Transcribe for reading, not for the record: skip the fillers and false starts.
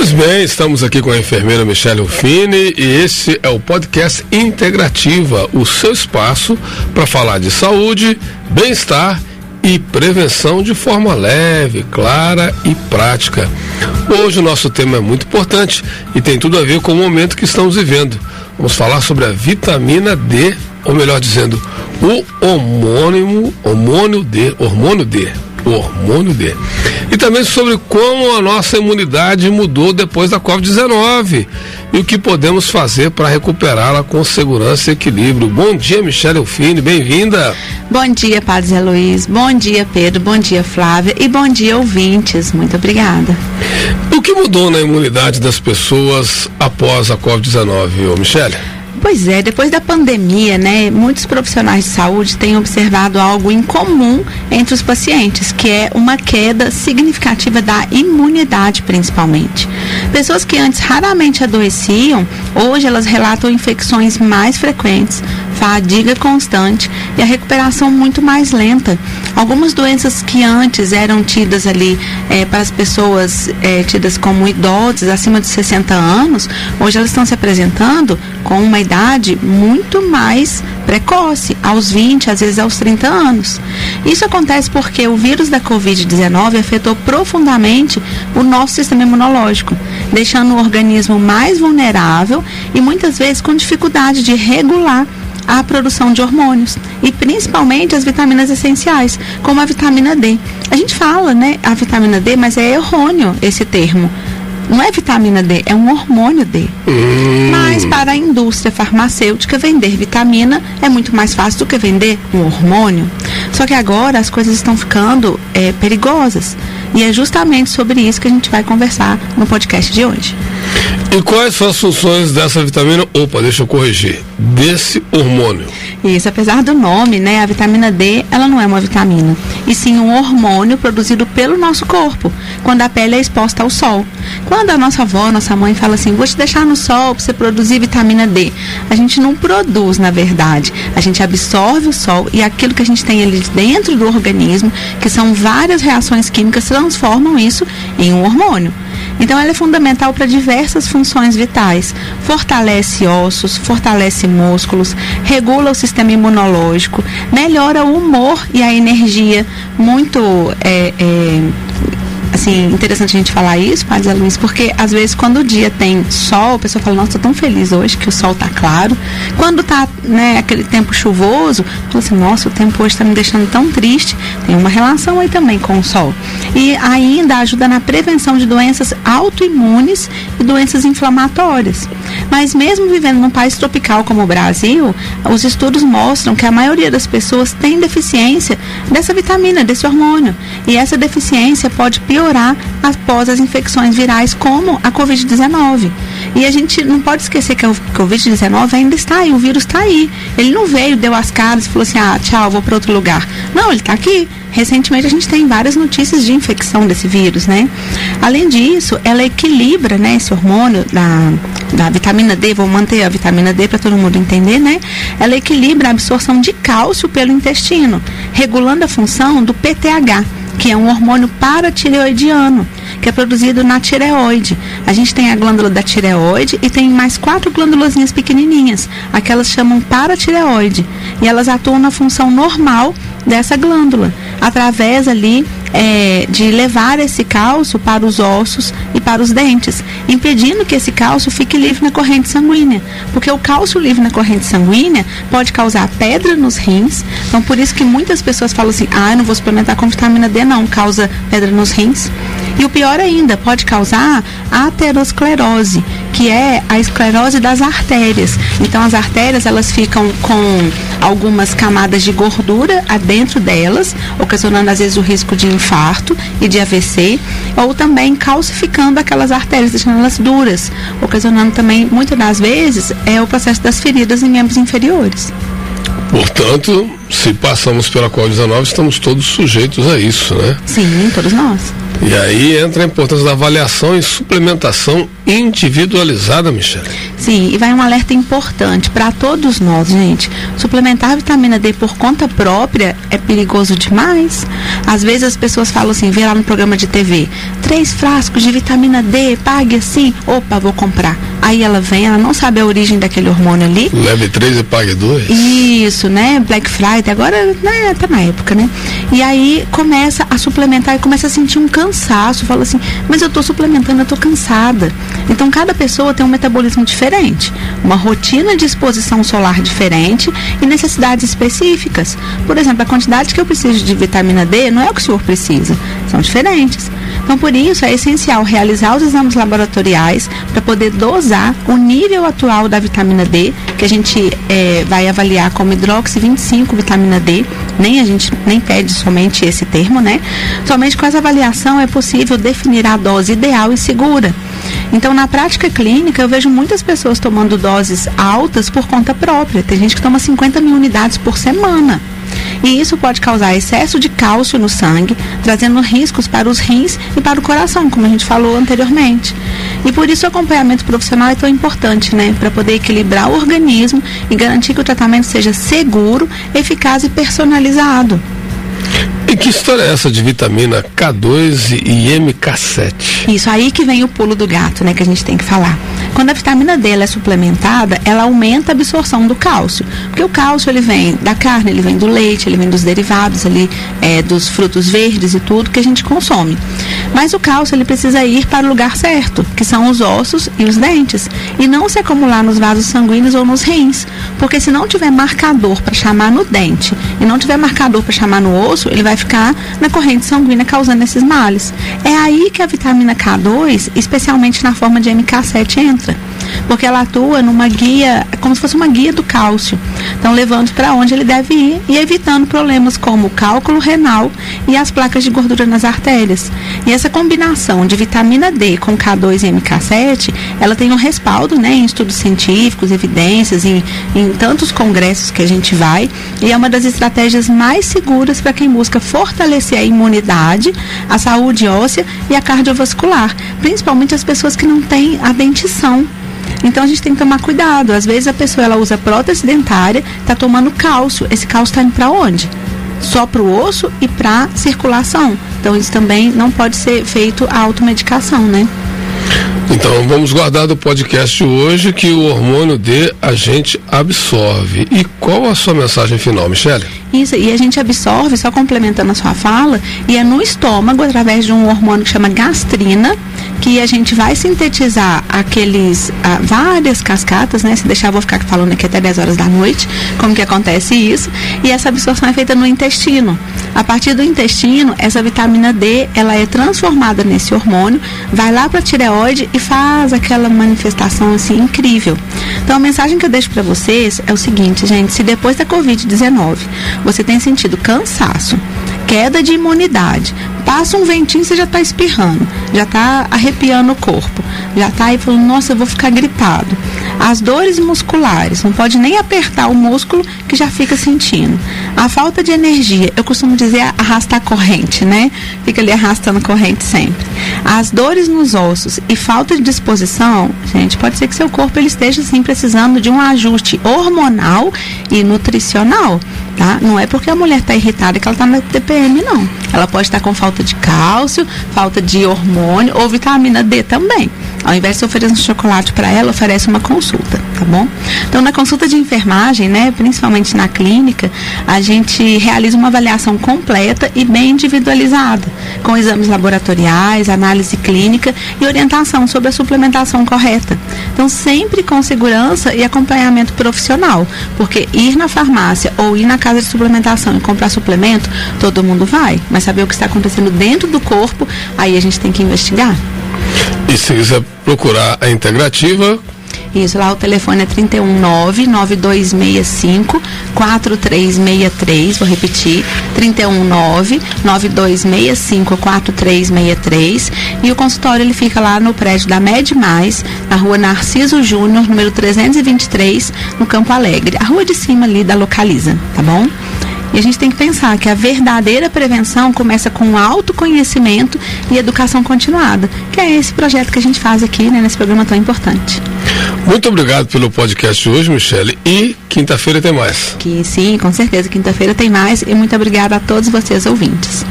Pois bem, estamos aqui com a enfermeira Michele Rufini e esse é o podcast Integrativa, o seu espaço para falar de saúde, bem-estar e prevenção de forma leve, clara e prática. Hoje o nosso tema é muito importante e tem tudo a ver com o momento que estamos vivendo. Vamos falar sobre a vitamina D, ou melhor dizendo, o hormônio D. E também sobre como a nossa imunidade mudou depois da Covid-19 e o que podemos fazer para recuperá-la com segurança e equilíbrio. Bom dia, Michele Rufini, bem-vinda. Bom dia, Padre Zé Luiz, bom dia, Pedro, bom dia, Flávia e bom dia, ouvintes. Muito obrigada. O que mudou na imunidade das pessoas após a Covid-19, Michele? Pois é, depois da pandemia, né, muitos profissionais de saúde têm observado algo em comum entre os pacientes, que é uma queda significativa da imunidade, principalmente. Pessoas que antes raramente adoeciam, hoje elas relatam infecções mais frequentes, fadiga constante e a recuperação muito mais lenta. Algumas doenças que antes eram tidas ali para as pessoas tidas como idosas, acima de 60 anos, hoje elas estão se apresentando com uma idade muito mais precoce, aos 20, às vezes aos 30 anos. Isso acontece porque o vírus da Covid-19 afetou profundamente o nosso sistema imunológico, deixando o organismo mais vulnerável e muitas vezes com dificuldade de regular a produção de hormônios e principalmente as vitaminas essenciais, como a vitamina D. A gente fala, né, a vitamina D, mas é errôneo esse termo. Não é vitamina D, é um hormônio D. Mas para a indústria farmacêutica, vender vitamina é muito mais fácil do que vender um hormônio. Só que agora as coisas estão ficando perigosas. E é justamente sobre isso que a gente vai conversar no podcast de hoje. E quais são as funções dessa vitamina? Deixa eu corrigir. Desse hormônio. Isso, apesar do nome, né, a vitamina D, ela não é uma vitamina, e sim um hormônio produzido pelo nosso corpo, quando a pele é exposta ao sol. Quando a nossa avó, nossa mãe fala assim, vou te deixar no sol para você produzir vitamina D, a gente não produz, na verdade. A gente absorve o sol e aquilo que a gente tem ali dentro do organismo, que são várias reações químicas, transformam isso em um hormônio. Então ela é fundamental para diversas funções vitais. Fortalece ossos, fortalece músculos, regula o sistema imunológico, melhora o humor e a energia. Muito assim, interessante a gente falar isso, Padre Zé Luiz, porque às vezes quando o dia tem sol, a pessoa fala, nossa, tô tão feliz hoje que o sol tá claro. Quando tá, né, aquele tempo chuvoso, fala assim, nossa, o tempo hoje tá me deixando tão triste. Tem uma relação aí também com o sol. E ainda ajuda na prevenção de doenças autoimunes e doenças inflamatórias. Mas mesmo vivendo num país tropical como o Brasil, os estudos mostram que a maioria das pessoas tem deficiência dessa vitamina, desse hormônio. E essa deficiência pode piorar após as infecções virais como a Covid-19. E a gente não pode esquecer que a Covid-19 ainda está aí, o vírus está aí. Ele não veio, deu as caras e falou assim, tchau, vou para outro lugar. Não, ele está aqui. Recentemente a gente tem várias notícias de infecção desse vírus, né? Além disso, ela equilibra, né, esse hormônio da vitamina D, vou manter a vitamina D para todo mundo entender, né? Ela equilibra a absorção de cálcio pelo intestino, regulando a função do PTH, que é um hormônio paratireoidiano, que é produzido na tireoide. A gente tem a glândula da tireoide e tem mais 4 glândulazinhas pequenininhas, aquelas chamam paratireoide, e elas atuam na função normal dessa glândula, através ali de levar esse cálcio para os ossos e para os dentes, impedindo que esse cálcio fique livre na corrente sanguínea, porque o cálcio livre na corrente sanguínea pode causar pedra nos rins. Então por isso que muitas pessoas falam assim, eu não vou suplementar com vitamina D não, causa pedra nos rins. E o pior ainda, pode causar aterosclerose, que é a esclerose das artérias. Então as artérias, elas ficam com algumas camadas de gordura dentro delas, ocasionando às vezes o risco de infarto e de AVC, ou também calcificando aquelas artérias, deixando elas duras, ocasionando também, muitas das vezes, o processo das feridas em membros inferiores. Portanto, se passamos pela Covid-19, estamos todos sujeitos a isso, né? Sim, todos nós. E aí entra a importância da avaliação e suplementação individualizada, Michele. Sim, e vai um alerta importante para todos nós, gente. Suplementar vitamina D por conta própria é perigoso demais. Às vezes as pessoas falam assim, vê lá no programa de TV, 3 frascos de vitamina D, pague assim, opa, vou comprar. Aí ela vem, ela não sabe a origem daquele hormônio ali. Leve 3 e pague 2. Isso, né? Black Friday, agora, né, tá na época, né? E aí começa a suplementar e começa a sentir um cansaço, fala assim, mas eu tô suplementando, eu tô cansada. Então cada pessoa tem um metabolismo diferente, uma rotina de exposição solar diferente e necessidades específicas. Por exemplo, a quantidade que eu preciso de vitamina D não é o que o senhor precisa, são diferentes. Então, por isso, é essencial realizar os exames laboratoriais para poder dosar o nível atual da vitamina D, que a gente vai avaliar como hidroxi 25 vitamina D, a gente nem pede somente esse termo, né? Somente com essa avaliação é possível definir a dose ideal e segura. Então, na prática clínica, eu vejo muitas pessoas tomando doses altas por conta própria. Tem gente que toma 50 mil unidades por semana. E isso pode causar excesso de cálcio no sangue, trazendo riscos para os rins e para o coração, como a gente falou anteriormente. E por isso o acompanhamento profissional é tão importante, né? Para poder equilibrar o organismo e garantir que o tratamento seja seguro, eficaz e personalizado. E que história é essa de vitamina K2 e MK7? Isso, aí que vem o pulo do gato, né, que a gente tem que falar. Quando a vitamina D ela é suplementada, ela aumenta a absorção do cálcio. Porque o cálcio, ele vem da carne, ele vem do leite, ele vem dos derivados ali, dos frutos verdes e tudo que a gente consome. Mas o cálcio, ele precisa ir para o lugar certo, que são os ossos e os dentes. E não se acumular nos vasos sanguíneos ou nos rins. Porque se não tiver marcador para chamar no dente e não tiver marcador para chamar no osso, ele vai ficar na corrente sanguínea causando esses males. É aí que a vitamina K2, especialmente na forma de MK7, entra. Porque ela atua numa guia, como se fosse uma guia do cálcio. Então, levando para onde ele deve ir e evitando problemas como o cálculo renal e as placas de gordura nas artérias. E essa combinação de vitamina D com K2 e MK7, ela tem um respaldo, né, em estudos científicos, evidências, em tantos congressos que a gente vai, e é uma das estratégias mais seguras para quem busca fortalecer a imunidade, a saúde óssea e a cardiovascular, principalmente as pessoas que não têm a dentição. Então a gente tem que tomar cuidado. Às vezes a pessoa ela usa prótese dentária, está tomando cálcio. Esse cálcio está indo para onde? Só para o osso e para circulação. Então isso também não pode ser feito a automedicação, né? Então vamos guardar do podcast de hoje que o hormônio D a gente absorve. E qual a sua mensagem final, Michele? Isso, e a gente absorve, só complementando a sua fala, e é no estômago, através de um hormônio que chama gastrina, que a gente vai sintetizar várias cascatas, né? Se deixar, eu vou ficar falando aqui até 10 horas da noite, como que acontece isso, e essa absorção é feita no intestino. A partir do intestino, essa vitamina D, ela é transformada nesse hormônio, vai lá para a tireoide e faz aquela manifestação assim incrível. Então a mensagem que eu deixo para vocês é o seguinte, gente, se depois da Covid-19 você tem sentido cansaço, queda de imunidade, passa um ventinho, você já está espirrando, já está arrepiando o corpo, já está aí falando, nossa, eu vou ficar gripado. As dores musculares, não pode nem apertar o músculo que já fica sentindo. A falta de energia, eu costumo dizer arrastar corrente, né? Fica ali arrastando corrente sempre. As dores nos ossos e falta de disposição, gente, pode ser que seu corpo ele esteja sim precisando de um ajuste hormonal e nutricional, tá? Não é porque a mulher está irritada que ela está na TPM, não. Ela pode estar com falta de cálcio, falta de hormônio ou vitamina D também. Ao invés de oferecer um chocolate para ela, oferece uma consulta, tá bom? Então, na consulta de enfermagem, né, principalmente na clínica, a gente realiza uma avaliação completa e bem individualizada, com exames laboratoriais, análise clínica e orientação sobre a suplementação correta. Então, sempre com segurança e acompanhamento profissional, porque ir na farmácia ou ir na casa de suplementação e comprar suplemento, todo mundo vai, mas saber o que está acontecendo dentro do corpo, aí a gente tem que investigar. E se quiser procurar a Integrativa, Isso, lá o telefone é 319-9265-4363, vou repetir, 319-9265-4363, e o consultório ele fica lá no prédio da Med Mais, na rua Narciso Júnior, número 323, no Campo Alegre, a rua de cima ali da Localiza, tá bom? E a gente tem que pensar que a verdadeira prevenção começa com autoconhecimento e educação continuada, que é esse projeto que a gente faz aqui, né, nesse programa tão importante. Muito obrigado pelo podcast de hoje, Michele, e quinta-feira tem mais. Sim, com certeza, quinta-feira tem mais, e muito obrigada a todos vocês ouvintes.